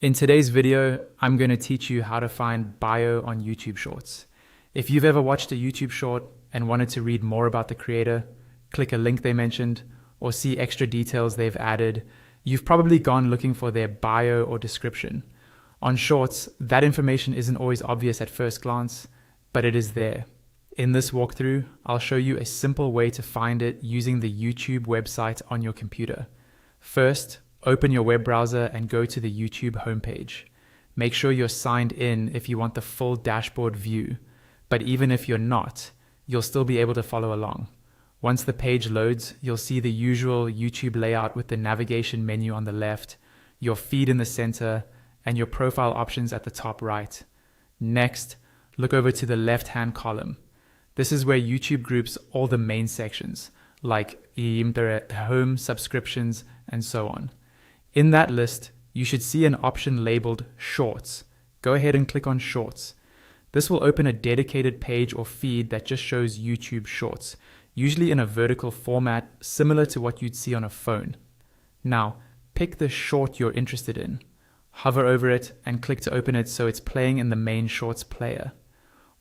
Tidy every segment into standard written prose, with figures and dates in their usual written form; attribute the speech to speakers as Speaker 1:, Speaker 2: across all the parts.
Speaker 1: In today's video, I'm going to teach you how to find bio on YouTube Shorts. If you've ever watched a YouTube short and wanted to read more about the creator, click a link they mentioned, or see extra details they've added, you've probably gone looking for their bio or description. On Shorts, that information isn't always obvious at first glance, but it is there. In this walkthrough, I'll show you a simple way to find it using the YouTube website on your computer. First, open your web browser and go to the YouTube homepage. Make sure you're signed in if you want the full dashboard view, but even if you're not, you'll still be able to follow along. Once the page loads, you'll see the usual YouTube layout with the navigation menu on the left, your feed in the center, and your profile options at the top right. Next, look over to the left-hand column. This is where YouTube groups all the main sections, like home, subscriptions, and so on. In that list, you should see an option labeled Shorts. Go ahead and click on Shorts. This will open a dedicated page or feed that just shows YouTube Shorts, usually in a vertical format similar to what you'd see on a phone. Now, pick the short you're interested in. Hover over it and click to open it so it's playing in the main Shorts player.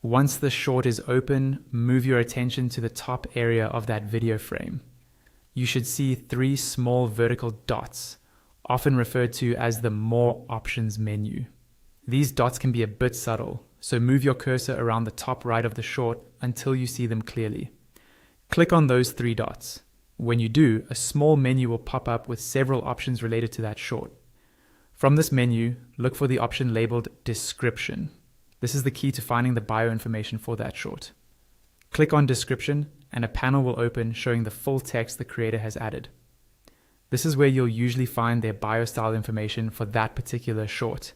Speaker 1: Once the short is open, move your attention to the top area of that video frame. You should see 3 small vertical dots, often referred to as the More Options menu. These dots can be a bit subtle, so move your cursor around the top right of the short until you see them clearly. Click on those 3 dots. When you do, a small menu will pop up with several options related to that short. From this menu, look for the option labeled Description. This is the key to finding the bio information for that short. Click on Description and a panel will open showing the full text the creator has added. This is where you'll usually find their bio style information for that particular short,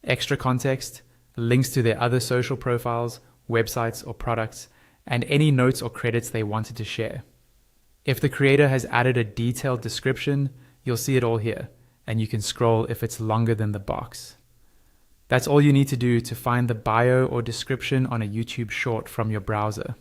Speaker 1: extra context, links to their other social profiles, websites or products, and any notes or credits they wanted to share. If the creator has added a detailed description, you'll see it all here, and you can scroll if it's longer than the box. That's all you need to do to find the bio or description on a YouTube short from your browser.